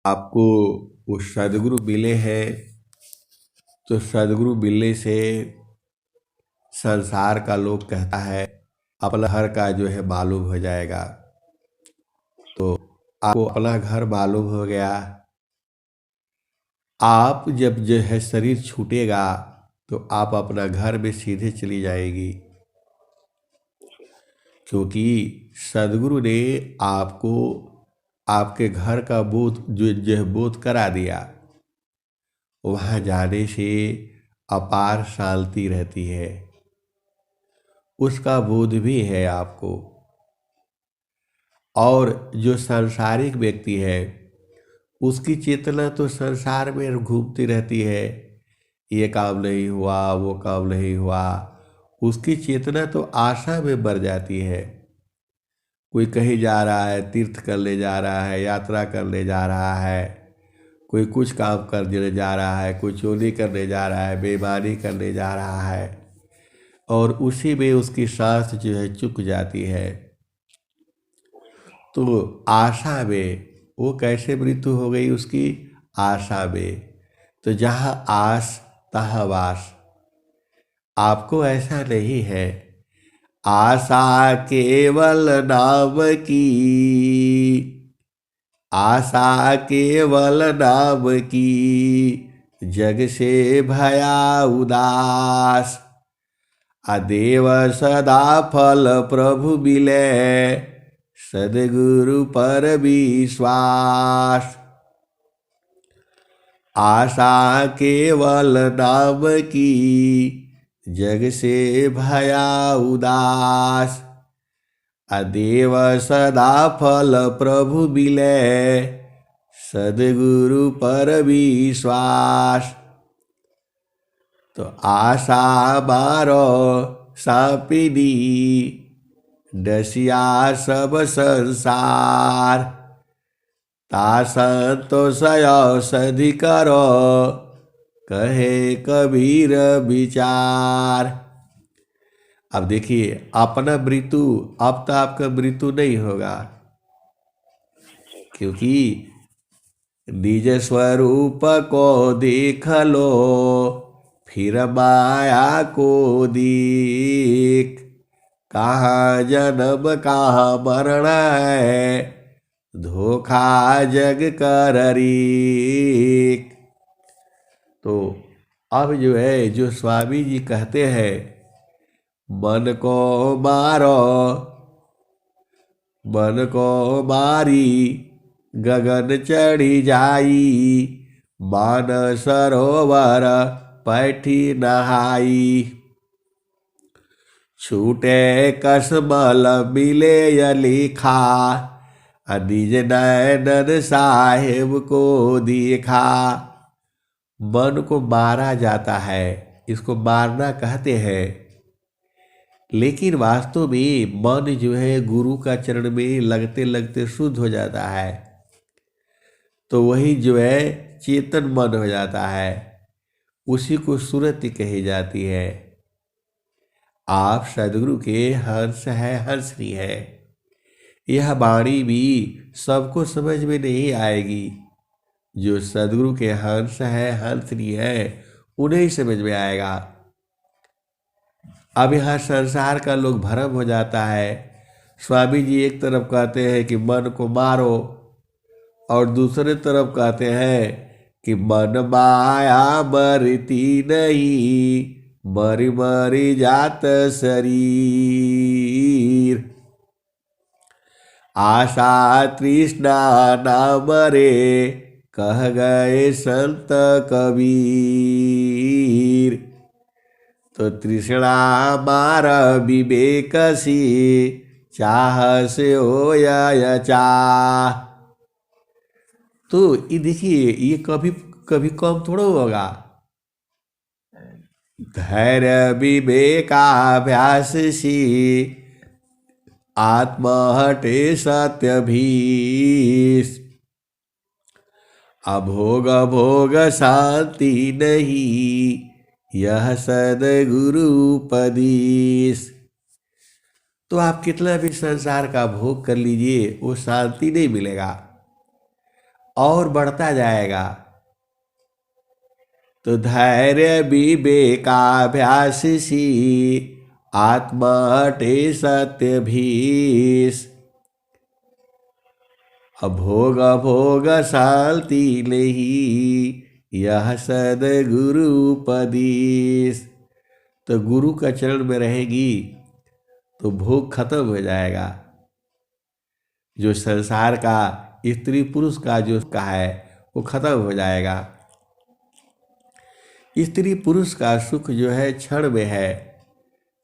आपको वो सदगुरु मिले हैं, तो सदगुरु मिलने से संसार का लोग कहता है अपना घर का जो है मालूम हो जाएगा। तो आपको अपना घर मालूम हो गया। आप जब जो है शरीर छूटेगा तो आप अपना घर में सीधे चली जाएगी, क्योंकि सदगुरु ने आपको आपके घर का बोध जो है बोध करा दिया। वहाँ जाने से अपार शांति रहती है, उसका बोध भी है आपको। और जो सांसारिक व्यक्ति है उसकी चेतना तो संसार में घूमती रहती है, ये काम नहीं हुआ, वो काम नहीं हुआ। उसकी चेतना तो आशा में बढ़ जाती है। कोई कहीं जा रहा है, तीर्थ करने जा रहा है, यात्रा करने जा रहा है, कोई कुछ काम करने जा रहा है, कोई चोरी करने जा रहा है, बेईमानी करने जा रहा है, और उसी में उसकी सांस जो है चुक जाती है। तो आशा में वो कैसे मृत्यु हो गई उसकी? आशा में। तो जहाँ आस तहाँ वास। आपको ऐसा नहीं है। आशा केवल नाम की, आशा केवल नाम की, जग से भया उदास। अदेव सदा फल प्रभु मिले, सदगुरु पर विश्वास। आशा केवल नाम की, जग से भया उदास। अदेव सदा फल प्रभु मिले, सदगुरु पर विश्वास। तो आशा मारो सापिनी, डसिया सब संसार। ता संतोषय सधि करो, कहे कबीर विचार। अब देखिए अपना मृत्यु, अब तो आपका मृत्यु नहीं होगा, क्योंकि निज स्वरूप को देख लो, फिर माया को देख। कहाँ जन्म कहाँ मरण है, धोखा जग कर रीक। तो अब जो है, जो स्वामी जी कहते हैं, मन को मारो, मन को मारी गगन चढ़ी जाई। मान सरोवर पैठी नहाई, छूटे कसमल मिले य लिखा। निज नैनन साहेब को देखा। मन को मारा जाता है, इसको मारना कहते हैं, लेकिन वास्तव में मन जो है गुरु का चरण में लगते लगते शुद्ध हो जाता है। तो वही जो है चेतन मन हो जाता है, उसी को सुरति कही जाती है। आप सदगुरु के हंस है, हंसनी है। यह वाणी भी सबको समझ में नहीं आएगी। जो सदगुरु के हंस है, हंसनी है, उन्हें ही समझ में आएगा। अब यहाँ संसार का लोग भ्रम हो जाता है। स्वामी जी एक तरफ कहते हैं कि मन को मारो, और दूसरे तरफ कहते हैं कि मन माया मरती नहीं, मरी मरी जात शरीर। आशा तृष्णा ना मरे, कह गए संत कबीर। तो तृष्णा मार विवेक सी, चाह से हो या चाह। तो ये देखिए, ये कभी कभी कम थोड़ा होगा। धैर्य विवेकाभ्यास सी, आत्महटे सत्य भीष। अभोग भोग शांति नहीं, यह सदगुरु उपदेश। तो आप कितना भी संसार का भोग कर लीजिए, वो शांति नहीं मिलेगा। और बढ़ता जाएगा। तो धैर्य विवेकाभ्यास सी आत्मा हटे सत्य भीष। अभोग भोग शांति नहीं यह सदगुरु उपदेश। तो गुरु का चरण में रहेगी तो भोग खत्म हो जाएगा। जो संसार का स्त्री पुरुष का जो का है वो खत्म हो जाएगा। स्त्री पुरुष का सुख जो है क्षण में है।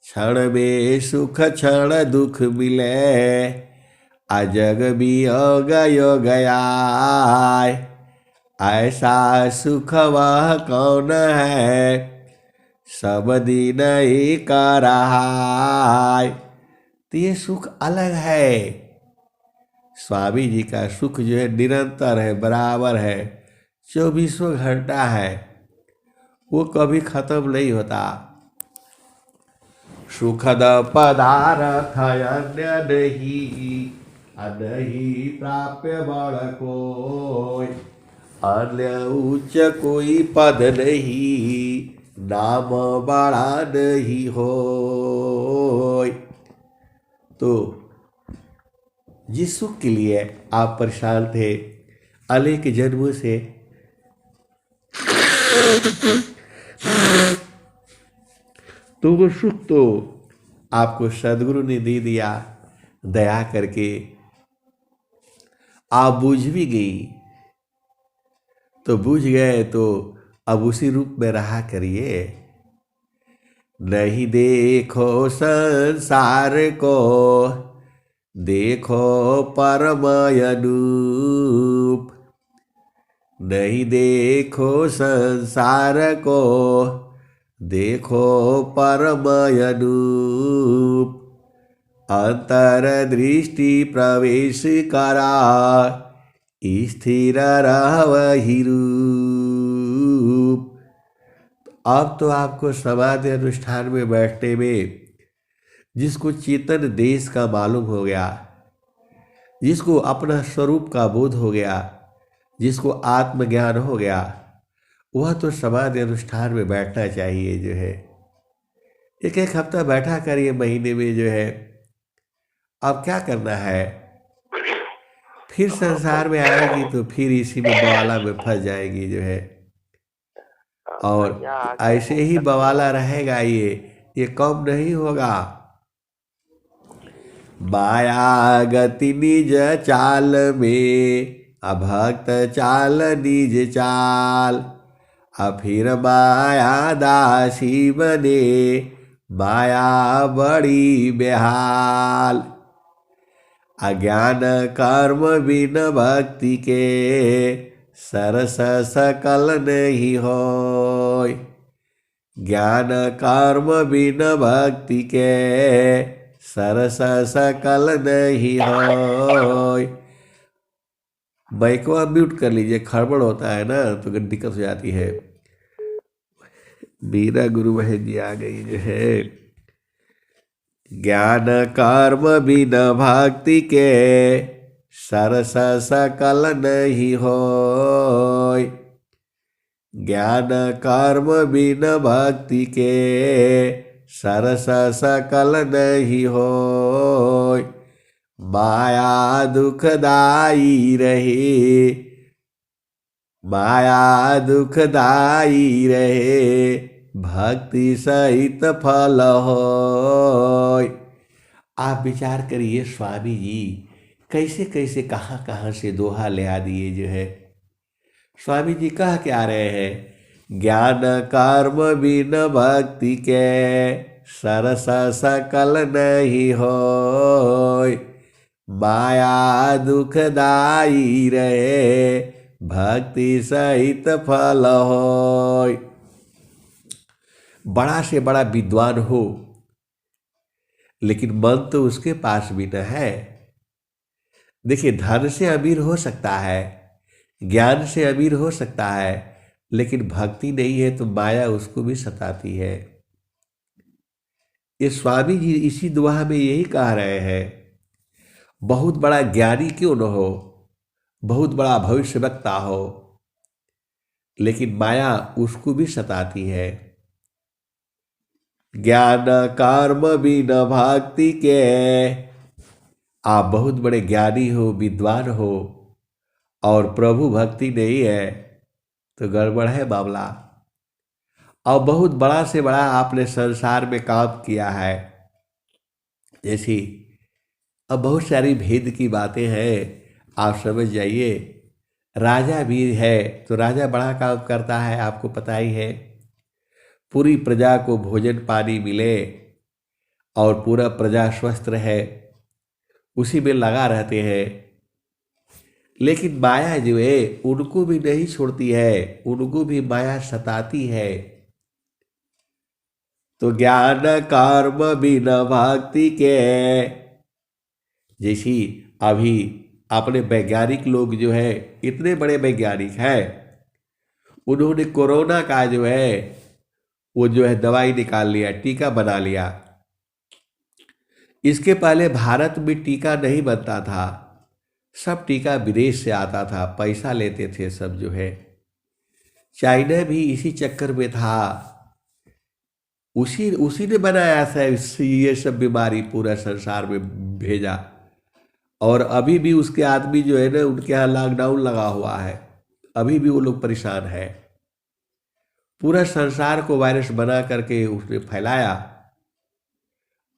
क्षण में सुख क्षण दुख मिले अजग वियोग योग आए। ऐसा सुख वह कौन है सब दिन ही का रहा। तो ये सुख अलग है। स्वामी जी का सुख जो है निरंतर है, बराबर है, 24 घंटा है, वो कभी खत्म नहीं होता। सुखद पदार्थ अन्य नहीं प्राप्य बड़ कोई। अन्य उच्च कोई पद नहीं नाम बड़ा नहीं हो। तो जिस सुख के लिए आप परेशान थे अनेक जन्मों से, तो वो सुख तो आपको सदगुरु ने दे दिया दया करके। आप बूझ भी गई तो बूझ गए, तो अब उसी रूप में रहा करिए। नहीं देखो संसार को देखो परम अनूप। नहीं देखो संसार को देखो परम अनूप। अंतर दृष्टि प्रवेश करा स्थिर रहवहि रूप। अब तो आपको समाधि अनुष्ठान में बैठने में जिसको चेतन देश का मालूम हो गया, जिसको अपना स्वरूप का बोध हो गया, जिसको आत्मज्ञान हो गया, वह तो समाधि अनुष्ठान में बैठना चाहिए। जो है एक एक हफ्ता बैठा करिए महीने में। जो है अब क्या करना है, फिर संसार में आएगी तो फिर इसी में बवाला में फंस जाएगी। जो है और ऐसे ही बवाला रहेगा, ये कम नहीं होगा। माया गति निज चाल में अभक्त चाल निज चाल। फिर माया दासी बने माया बड़ी बेहाल। अज्ञान कर्म बिन भक्ति के सरस सकल नहीं होय। ज्ञान कर्म बिन भक्ति के सरस सकल नहीं होय। माइक को आप म्यूट कर लीजिए, खड़बड़ होता है ना तो दिक्कत हो जाती है। मीरा गुरु बहन जी आ गई। जो है ज्ञान कर्म बिन भक्ति के सरस सकल नहीं होय। ज्ञान कर्म बिन भक्ति के सरस सकल नहीं होय। माया दुखदाई रहे माया दुखदाई रहे भक्ति सहित फल होय। आप विचार करिए स्वामी जी कैसे कैसे कहाँ कहाँ से दोहा ले आ दिए। जो है स्वामी जी कह क्या रहे हैं, ज्ञान कर्म बिन भक्ति के सरस सकल नहीं होय। माया दुखदाई रहे भक्ति सहित फल होय। बड़ा से बड़ा विद्वान हो लेकिन मन तो उसके पास भी न है। देखिए धन से अमीर हो सकता है, ज्ञान से अमीर हो सकता है, लेकिन भक्ति नहीं है तो माया उसको भी सताती है। ये स्वामी जी इसी दुआ में यही कह रहे हैं, बहुत बड़ा ज्ञानी क्यों न हो, बहुत बड़ा भविष्यवक्ता हो, लेकिन माया उसको भी सताती है। ज्ञान कर्म बिन भक्ति के, आप बहुत बड़े ज्ञानी हो, विद्वान हो, और प्रभु भक्ति नहीं है तो गड़बड़ है मामला। और बहुत बड़ा से बड़ा आपने संसार में काम किया है। जैसी अब बहुत सारी भेद की बातें हैं, आप समझ जाइए। राजा भी है तो राजा बड़ा काम करता है, आपको पता ही है। पूरी प्रजा को भोजन पानी मिले और पूरा प्रजा स्वस्थ रहे, उसी में लगा रहते हैं। लेकिन माया जो है उनको भी नहीं छोड़ती है, उनको भी माया सताती है। तो ज्ञान कर्म बिना भक्ति के, जैसी अभी अपने वैज्ञानिक लोग जो है, इतने बड़े वैज्ञानिक हैं, उन्होंने कोरोना का जो है वो जो है दवाई निकाल लिया, टीका बना लिया। इसके पहले भारत में टीका नहीं बनता था, सब टीका विदेश से आता था, पैसा लेते थे सब जो है। चाइना भी इसी चक्कर में था, उसी उसी ने बनाया था ये सब बीमारी पूरा संसार में भेजा। और अभी भी उसके आदमी जो है ना, उनके यहाँ लॉकडाउन लगा हुआ है, अभी भी वो लोग परेशान है। पूरा संसार को वायरस बना करके उसने फैलाया।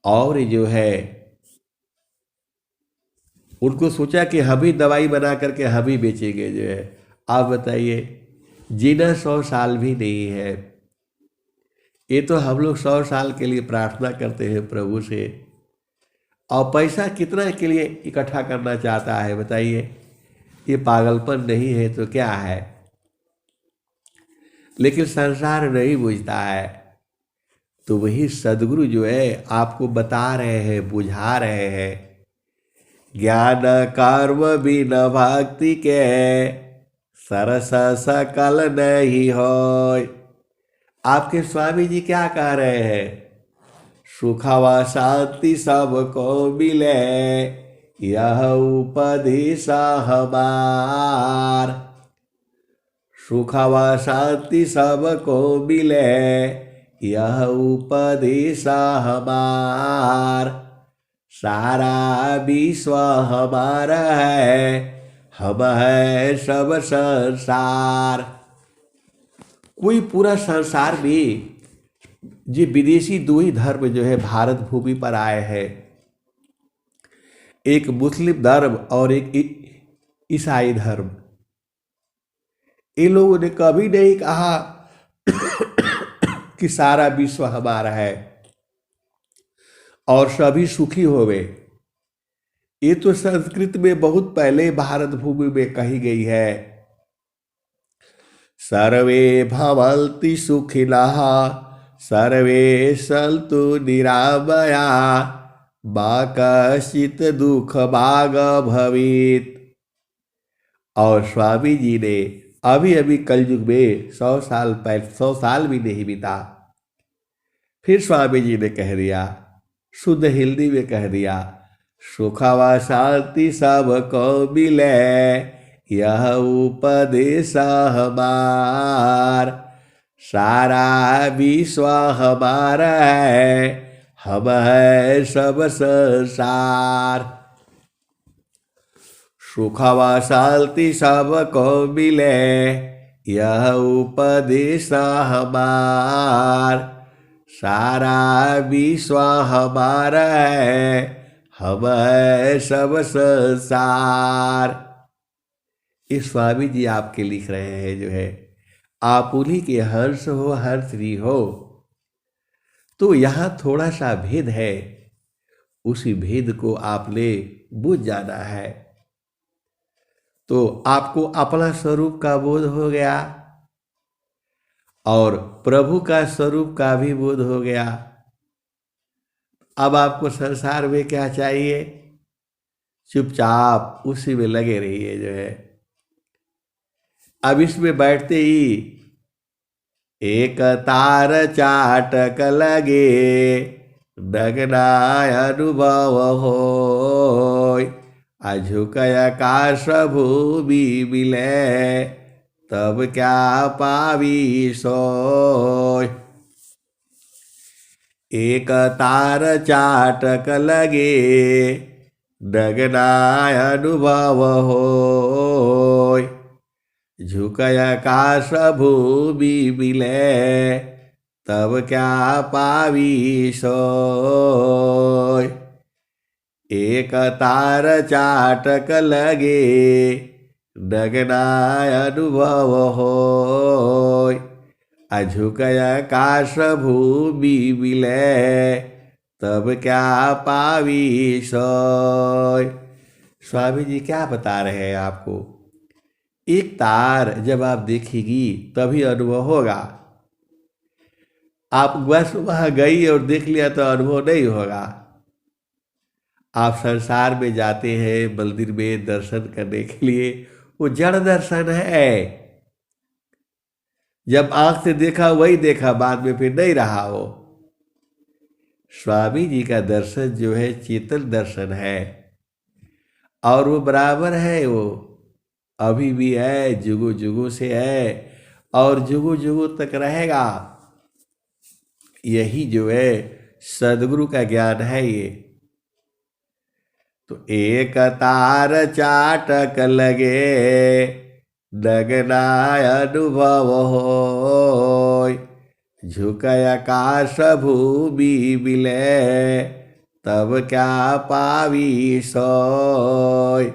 और जो है उनको सोचा कि हम ही दवाई बना करके हम ही बेचेंगे जो है। आप बताइए, जीना 100 साल भी नहीं है। ये तो हम लोग 100 साल के लिए प्रार्थना करते हैं प्रभु से, और पैसा कितना के लिए इकट्ठा करना चाहता है बताइए। ये पागलपन नहीं है तो क्या है। लेकिन संसार नहीं बुझता है। तो वही सदगुरु जो है आपको बता रहे हैं, बुझा रहे हैं। ज्ञान कर्म बिन भक्ति के, सरस सकल नहीं होय। आपके स्वामी जी क्या कह रहे हैं? सुखवा शांति सबको मिले, यह उपदेश हमार। सुखवा शांति सबको मिले, यह उपदेश हमार। सारा विश्व हमारा है, हम है सब संसार। कोई पूरा संसार भी जी विदेशी दो ही धर्म जो है भारत भूमि पर आए हैं, एक मुस्लिम धर्म और एक ईसाई धर्म। इन लोगों ने कभी नहीं कहा कि सारा विश्व हमारा है और सभी सुखी होवे। ये तो संस्कृत में बहुत पहले भारत भूमि में कही गई है। सर्वे भवन्ति सुखिनः, सर्वे सन्तु निरामया, मा कश्चित् दुःख भाग भवेत्। और स्वामी जी ने अभी अभी कलयुग में 100 साल पहले, 100 साल भी नहीं बीता, फिर स्वामी जी ने कह दिया, शुद्ध हिंदी में कह दिया, सुखवा शांति सबको मिले, यह उपदेश हमार। सारा विश्व हमारा है, हम है सब संसार। सुखवा शांति सबको मिले, यह उपदेश हमार। सारा विश्व हमारा है, हम है सब संसार। इस स्वामी जी आपके लिख रहे हैं जो है, आप उन्हीं के हर्ष हो, हर्षरी हो। तो यहाँ थोड़ा सा भेद है, उसी भेद को आपने बुझ जाना है। तो आपको अपना स्वरूप का बोध हो गया और प्रभु का स्वरूप का भी बोध हो गया। अब आपको संसार में क्या चाहिए? चुपचाप उसी में लगे रहिए जो है। अब इसमें बैठते ही एक तार चाटक लगे, नगना अनुभव होय। अझुक आकाश भूमि मिले तब क्या पावी सोय। एक तार चाटक लगे डगनाय अनुभव होय। झुक आकाश भूमि मिले तब क्या पावी सोय। एक तार चाटक लगे डगनाय अनुभव होय। अझुक आकाश भूमि मिले तब क्या पावी सोय। स्वामी जी क्या बता रहे हैं आपको? एक तार जब आप देखेगी तभी अनुभव होगा। आप बस वहां गई और देख लिया तो अनुभव नहीं होगा। आप संसार में जाते हैं मंदिर में दर्शन करने के लिए, वो जड़ दर्शन है। जब आंख से देखा वही देखा, बाद में फिर नहीं रहा वो। स्वामी जी का दर्शन जो है चेतन दर्शन है, और वो बराबर है। वो अभी भी है, जुगु जुगु से है और जुगु जुगु तक रहेगा। यही जो है सदगुरु का ज्ञान है ये। तो एक तार चाटक लगे डगनाय अनुभव होय। झुक आकाश भूमि मिले तब क्या पावी सोय।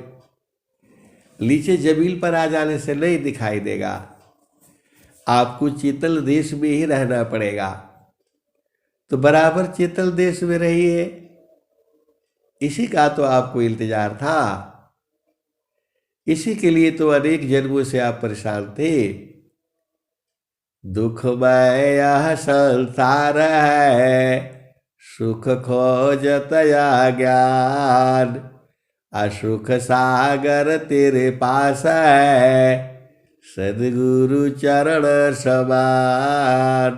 नीचे जमीन पर आ जाने से नहीं दिखाई देगा, आपको चेतन देश में ही रहना पड़ेगा। तो बराबर चेतन देश में रहिए, इसी का तो आपको इंतजार था। इसी के लिए तो अनेक जन्मों से आप परेशान थे। दुखमय यह संसार है, सुख खोजत या ज्ञान। असुख सागर तेरे पास है, सदगुरु चरण समान।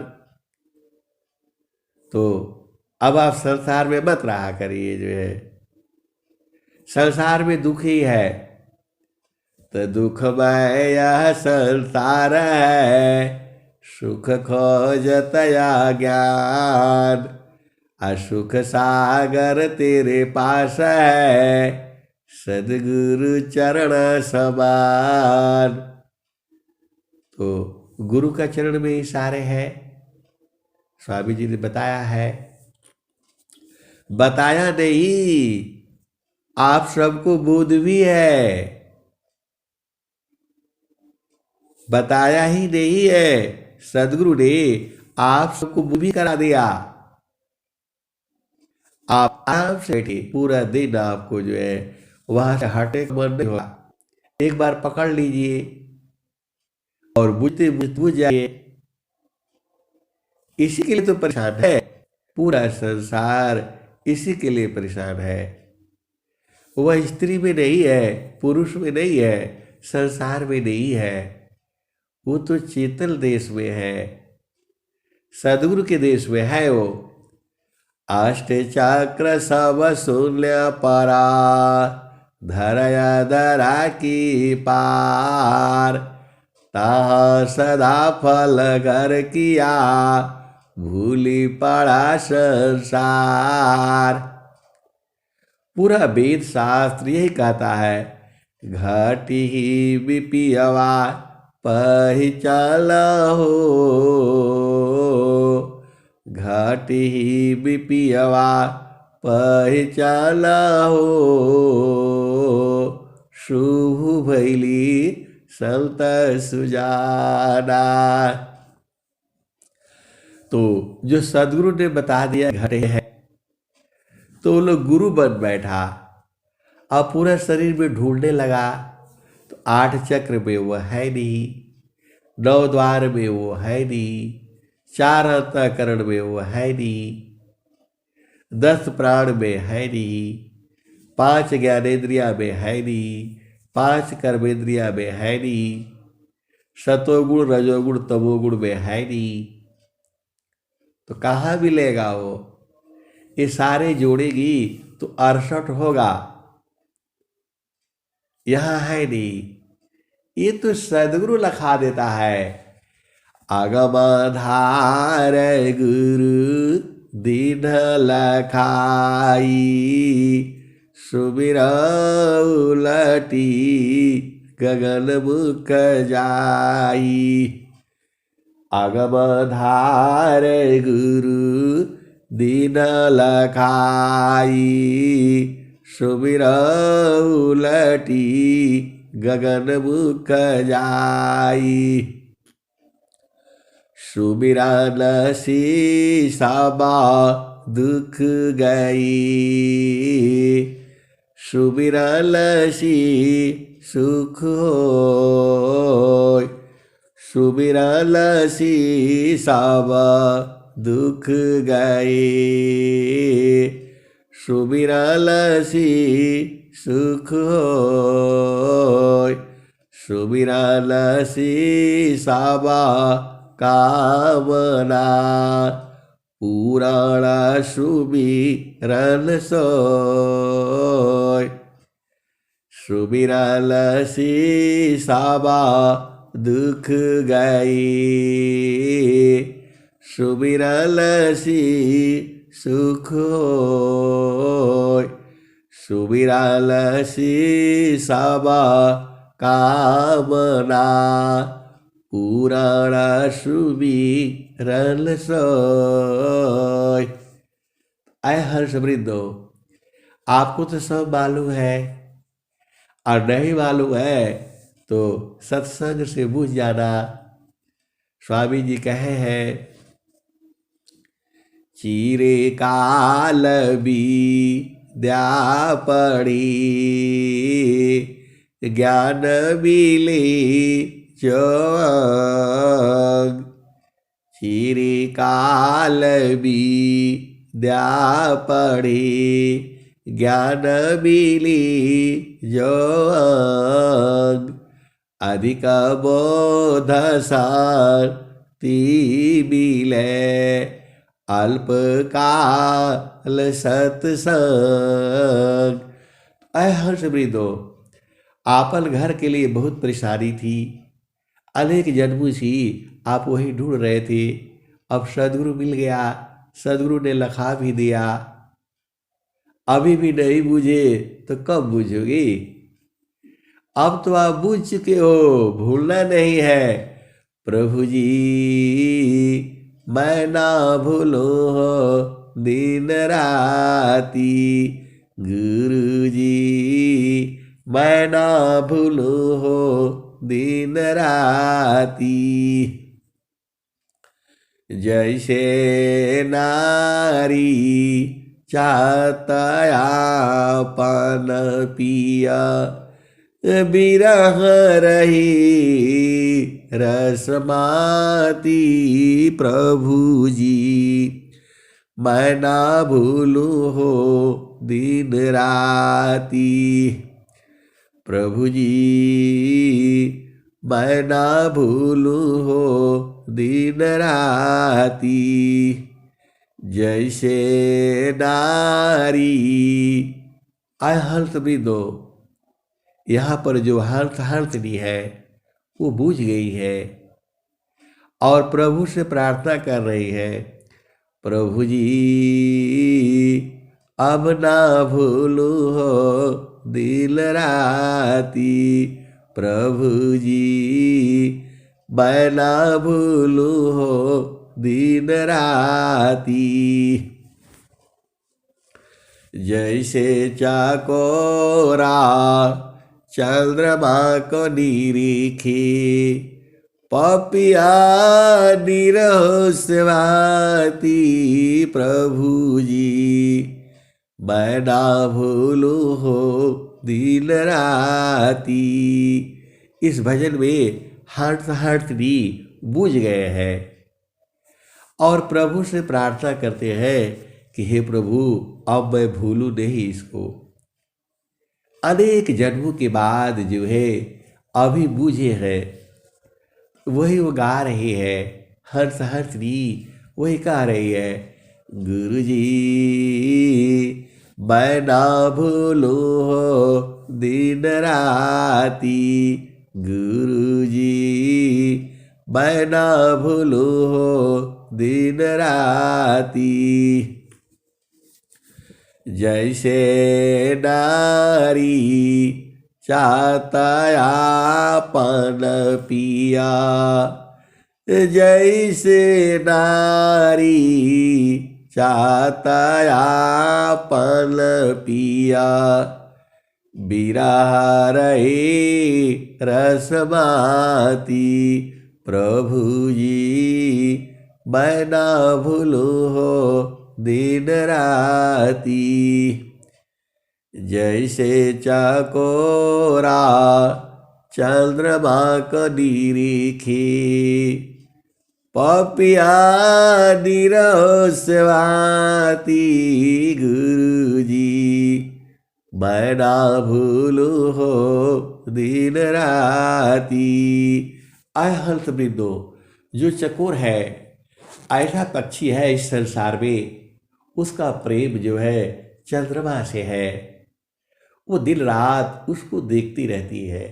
तो अब आप संसार में मत रहा करिए। जो है संसार में दुख ही है, तो दुखमय यह संसार है, सुख खोजत या ज्ञान। असुख सागर तेरे पास है, सदगुरु चरण समान। तो गुरु का चरण में ही सारे हैं। स्वामी जी ने बताया है, बताया नहीं, आप सबको बोध भी है, बताया ही नहीं है। सदगुरु ने आप सबको बोध भी करा दिया। आप आराम से बैठिए, पूरा दिन आपको जो है वहां से हटे मन नहीं होगा। एक बार पकड़ लीजिए और बुझते बुझ जाइए। इसी के लिए तो परेशान है पूरा संसार, इसी के लिए परेशान है। वह स्त्री में नहीं है, पुरुष में नहीं है, संसार में नहीं है, वो तो चेतन देश में है, सदगुरु के देश में है वो। अष्ट चक्र सब शून्य परा, धरया धरा की पार। तहाँ सदा फल घर किया, भूली पड़ा संसार। पूरा वेद शास्त्र यही कहता है, घटी ही विपियवा पहिचल हो। घटी ही विपियवा पहिचल हो, शुभ भैली संत सुजाना। तो जो सदगुरु ने बता दिया घटे है, तो वो लोग गुरु बन बैठा। अब पूरा शरीर में ढूंढने लगा, तो 8 चक्र में वो है नहीं, 9 द्वार में वो है नहीं, 4 अंतःकरण में वो है नहीं, 10 प्राण में है नहीं, 5 ज्ञानेन्द्रिया में है नहीं, 5 कर्मेंद्रिया में है नहीं, सतोगुण रजोगुण तमोगुण में है नहीं। तो कहाँ मिलेगा वो? ये सारे जोड़ेगी तो 68 होगा। यहाँ है नहीं, ये तो सदगुरु लखा देता है। अगमधार गुरु दीन लखाई, सुमिर उलटी गगन मुख जाई। अगमधार गुरु दीन लखाई, सुमिर उलटी गगन मुख जाई। सुमिरन सबा दुख गई, सुमिरन सुख होय। सुमिरन सब दुख गए, सुमिरन सुख होय। सुमिरन सब कामना, पूरण सुमिरन सोय। सुमिरन सब दुख गए, सुमिरन सुख होय। सुमिरन सब कामना, पूरण सुमिरन सोय। आय हर्ष वृंदो, आपको तो सब मालूम है, और नहीं मालूम है तो सत्संग से बुझ जाना। स्वामी जी कहे हैं, चिरे काल विद्या पढ़ी, ज्ञान मिले जोग। चिरे काल विद्या पढ़ी, ज्ञान मिली जोग। अधिक बोध शांति मिले, अल्प काल सत्संग। ऐ हर्ष वृंदो, आपन घर के लिए बहुत परेशानी थी, अनेक जन्मों से आप वही ढूंढ रहे थे। अब सदगुरु मिल गया, सदगुरु ने लखा भी दिया। अभी भी नहीं बूझे तो कब बूझोगे? अब तो आप बूझ चुके हो, भूलना नहीं है। प्रभु जी मैं ना भूलो हो दिन राती, गुरु जी मैं ना भूलो हो दिन राती। जैसे नारी चाहतयापन पिया, बिरह रही रसमाती। प्रभु जी मैं ना भूलू हो दिन राती, प्रभु जी मैं ना भूलू हो दिन राती। जैसे नारी, आय हर्ष वृंदो, यहाँ पर जो हर्थनी है वो बूझ गई है और प्रभु से प्रार्थना कर रही है, प्रभु जी अब ना भूलू हो दिल राती। प्रभु जी मैं ना भूलू हो दिन राती। जैसे चाकोरा चंद्रमा को निरीखी, पपिया निरहो सेवाती। प्रभु जी मैं ना भूलू हो दिन राती। इस भजन में हर्थनी बूझ गए हैं और प्रभु से प्रार्थना करते हैं कि हे प्रभु अब मैं भूलूं नहीं इसको। अनेक जन्मों के बाद जो है अभी बूझे हैं, वही वो गा रही है। हर्थनी वही गा रही है, गुरु जी मैं ना भूलू हो दिन राती। गुरुजी मैं ना भूलू हो दिन राती। जैसे नारी चाहता आपन पिया, जैसे नारी चाहता आपन पिया। बिरह रही रसमाती। प्रभु जी मैं ना भूलू हो दिन राती। जैसे चकोरा चंद्रमा को निरीखी, पपिया निरोसवाती। गुरुजी मैं ना भूलू हो दिन राती। आय हंस वृंदो, जो चकोर है, ऐसा पक्षी है इस संसार में, उसका प्रेम जो है चंद्रमा से है। वो दिन रात उसको देखती रहती है।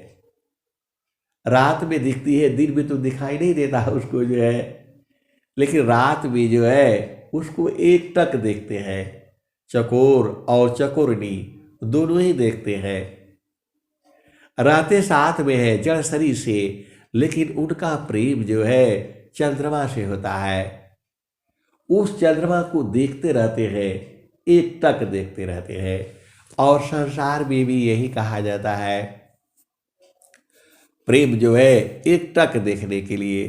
रात में दिखती है, दिन में तो दिखाई नहीं देता उसको जो है, लेकिन रात में जो है उसको एक टक देखते हैं। चकोर और चकोरनी दोनों ही देखते हैं। रातें साथ में है जड़ शरीर से, लेकिन उनका प्रेम जो है चंद्रमा से होता है। उस चंद्रमा को देखते रहते हैं, एक टक देखते रहते हैं। और संसार में भी यही कहा जाता है, प्रेम जो है एक टक देखने के लिए।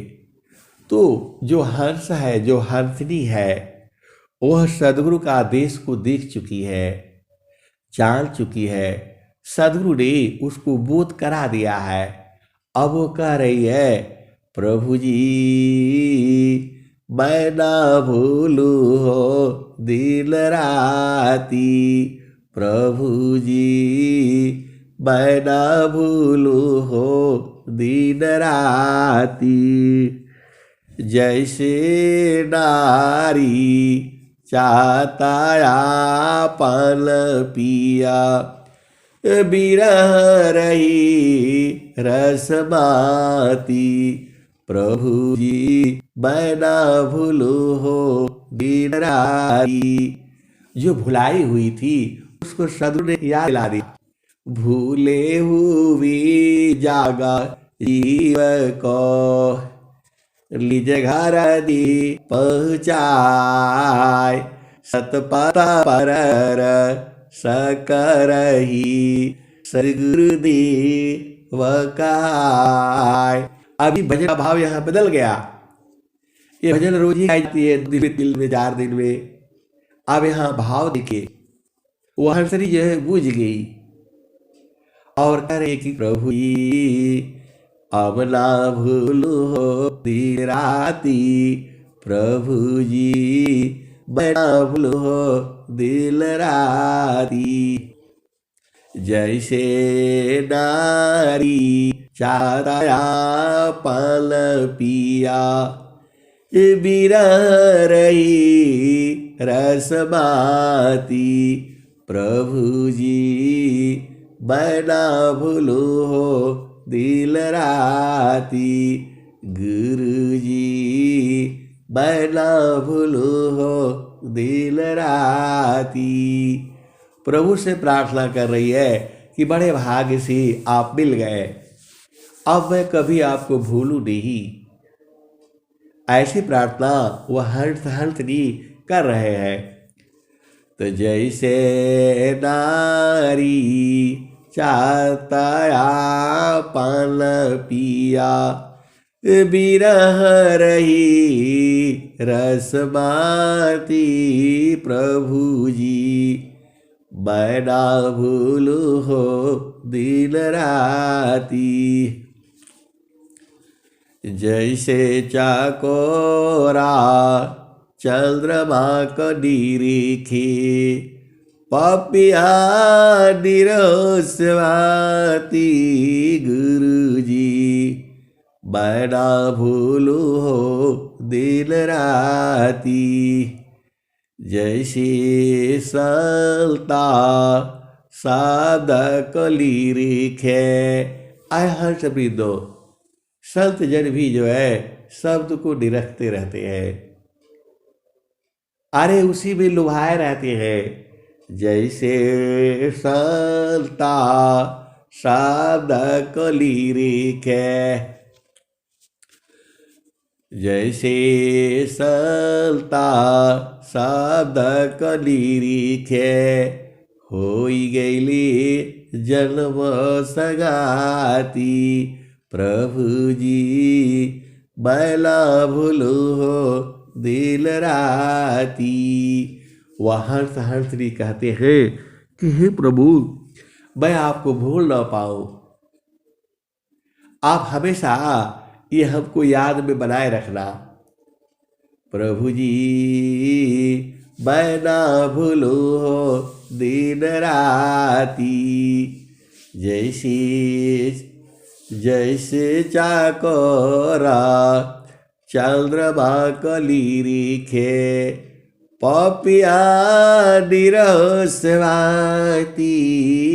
तो जो हंस है, जो हंसनी है, वह सदगुरु का आदेश को देख चुकी है, जान चुकी है। सदगुरु ने उसको बोध करा दिया है। अब वो कह रही है, प्रभु जी मैं ना भूलू हो दिन राती। प्रभु जी मैं ना भूलू हो दिन राती। जैसे नारी चाहता आपन पिया, बिरह रही रसमाती। प्रभु जी मैं ना भूलू हो दिन राती। जो भुलाई हुई थी उसको सदगुरु ने याद दिला दी। भूले हुई जागा जीव को, लीज घर दी पहुँचाय। सतपथा पर सकरही सदगुरु दी वकाय। अभी भजन का भाव यहाँ बदल गया। ये भजन रोज ही गाई जाती है, 2 दिन में 4 दिन में। अब यहाँ भाव दिखे, वह हंसनी जो है बुझ गई और कह रहे कि प्रभु जी अब ना भूलू हो दिन राती। प्रभु जी मैं ना भूलू हो दिल राती। जैसे नारी चाहता पल पिया, बिरह रही रसमाती। प्रभु जी मैं ना भूलू हो दिल राती। गुरु जी मैं ना भूलू हो दिल राती। प्रभु से प्रार्थना कर रही है कि बड़े भाग्य से आप मिल गए, अब मैं कभी आपको भूलूं नहीं। ऐसी प्रार्थना वह हंसनी कर रहे हैं। तो जैसे नारी चाहता आपन पिया, बिरह रही रसमाती। प्रभु जी मैं ना भूलू हो दिन राती। जैसे चकोरा चंद्रमा को निरीखी, पपिया निरोसवाती। गुरु जी मैं ना भूलू हो दिन राती। जैसी सलता शब्द को लिखे। आय हर्ष वृंदो, संत जन भी जो है शब्द को निरखते रहते हैं, अरे उसी में लुभाए रहते हैं। जैसे संता शब्द को लिखे, जैसे संता शब्द को लिखे, होई गईली जन्म सगाती। प्रभु जी बैला भूलू हो दिल राती। वह हंस हंसनी कहते हैं कि हे प्रभु, मैं आपको भूल ना पाऊं, आप हमेशा ये हमको याद में बनाए रखना। प्रभु जी मैं ना भूलू हो दिन राती। जैसे जैसे चाकोरा चंद्रमा कली रिखे, पपिया निरस्वाती।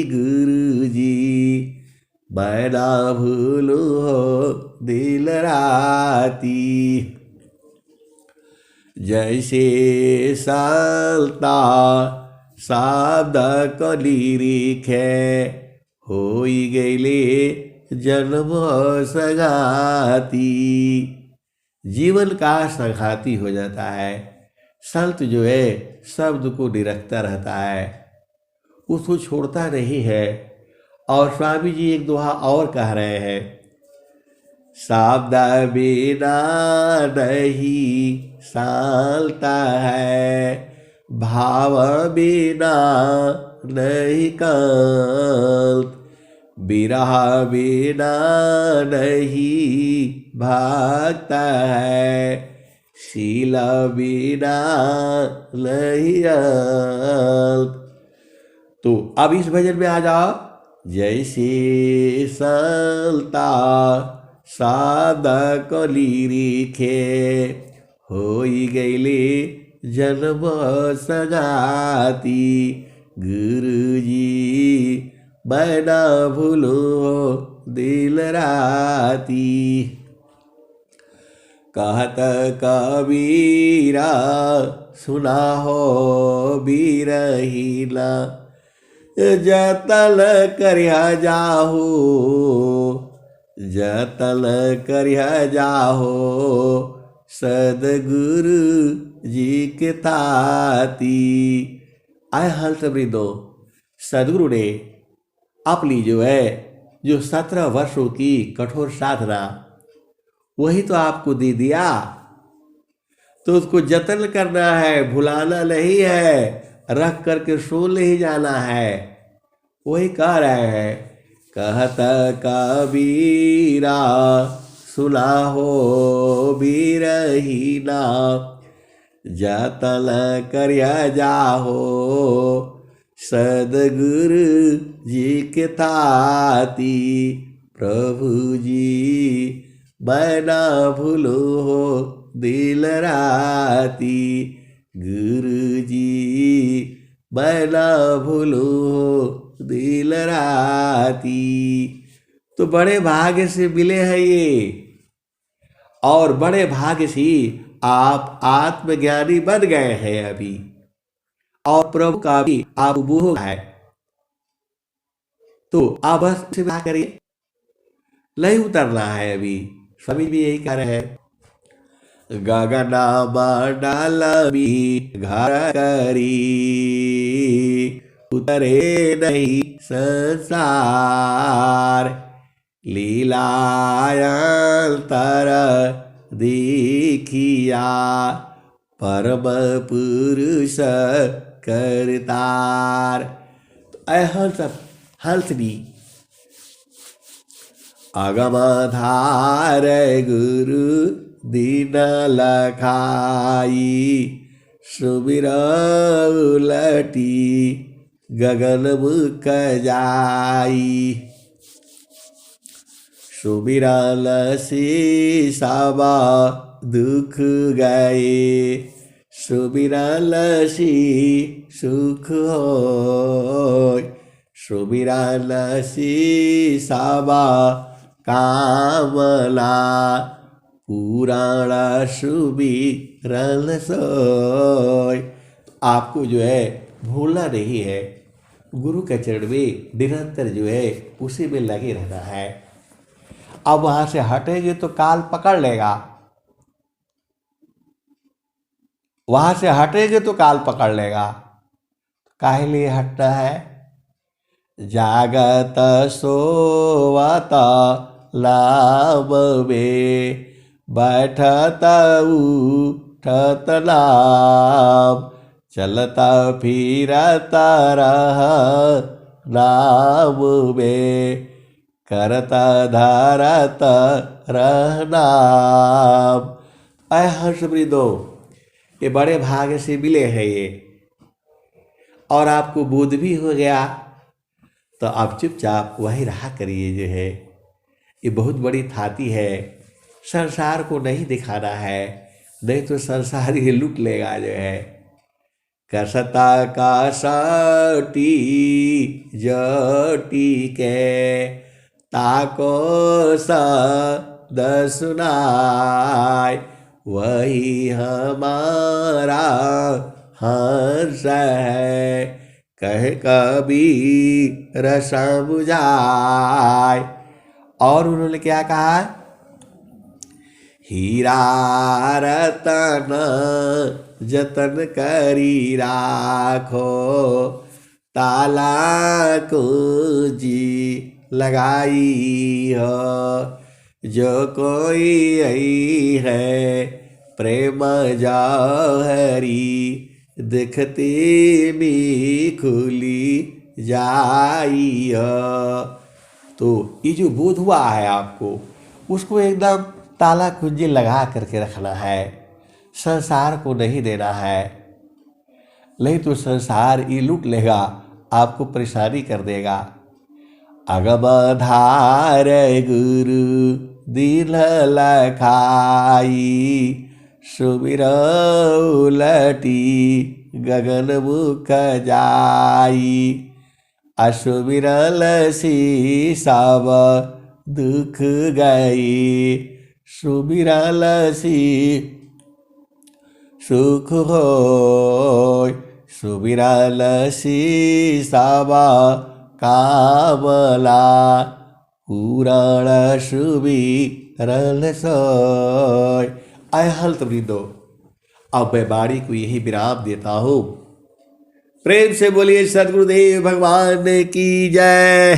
गुरुजी मैं ना भूलू हो दिल राती। जैसे सालता शब्द कली रिखे, होई गईले जन्म सगाती। जीवन का संघाती हो जाता है। संत जो है शब्द को निरखता रहता है, उसको छोड़ता नहीं है। और स्वामी जी एक दोहा और कह रहे हैं, शब्द बिना नहीं सालता है, भाव बिना नहीं कांत। बिरह बिना नहीं भागता है, शील बिना नहीं अंत। तो अब इस भजन में आ जाओ। जैसे संता शब्द को लिखे, होई गईले जन्म सगाती। गुरुजी मैं ना भूलो दिल राती। कहत कबीरा सुना हो बीरहीना, जतल करिया जाहो, जतल करिया जाहो। सदगुरु जी के ताती। आय हंस वृंदो, सदगुरु ने अपनी जो है 17 वर्षों की कठोर साधना वही तो आपको दे दिया, तो उसको जतन करना है, भुलाना नहीं है, रख करके सो नहीं जाना है। वही कह रहे हैं, कहत कबीरा सुना हो बीरहीना, जतन करिया जाहो। सदगुरु जी के ताती। प्रभु जी मैं ना भूलो हो दिल राती। गुरु जी मैं ना भूलो हो दिल राती। तो बड़े भाग्य से मिले हैं ये, और बड़े भाग्य से आप आत्मज्ञानी बन गए हैं अभी, और प्रभु का भी आप वो है। तो आप बस क्या करिए, नहीं उतरना है अभी। स्वामी भी यही कह रहे हैं, गगना मंडल भी घर करी, उतरे नहीं संसार। लीलायंतर देखिया, परम पुरुष करतार। हंसनी अगमधार गुरु दीन लखाई, सुमिर उलटी गगन मुख जाई। सुमिरन से सब दुख गए, सुमिरन से सुख हो। सुमिरन सीसावा कामला पुराण सुमिरन सोय। आपको जो है भूलना नहीं है, गुरु के चरण में निरंतर जो है उसी में लगे रहना है। अब वहां से हटेंगे तो काल पकड़ लेगा, वहां से हटेंगे तो काल पकड़ लेगा। काहे लिए हटना है? जागत सोवत लाभ में बैठत उठत नाम, चलता फिरत रह नाम में करता धारत रह नाम। ऐ हर्ष वृंदो, ये बड़े भाग्य से मिले हैं ये, और आपको बोध भी हो गया तो आप चुपचाप वही रहा करिए। जो है ये बहुत बड़ी थाती है, संसार को नहीं दिखाना है, नहीं तो संसार ये लूट लेगा। जो है कसता का सटी जटी के ताको सद सुनाय, वही हमारा हर्ष है कह कबीर समझाय। और उन्होंने क्या कहा? हीरा रतन जतन करी राखो, ताला कुंजी लगाई हो, जो कोई आई है प्रेम जौहरी, दिखती भी खुली जाई हो। तो ये जो बोध हुआ है आपको, उसको एकदम ताला कुंजी लगा करके रखना है, संसार को नहीं देना है, नहीं तो संसार ये लूट लेगा, आपको परेशानी कर देगा। अगम धार गुरु दिल लखाई, सुमिर उलटी गगन मुख जाई, असुमिरल सी सब दुख गई, सुमिरल सी सुख होय, सुमिरल सी सब कामला पुराण सुमिरल सोय। आय हल्त वृंदो, अब मैं वाणी को यही विराम देता हूँ। प्रेम से बोलिए सद्गुरुदेव भगवान की जय।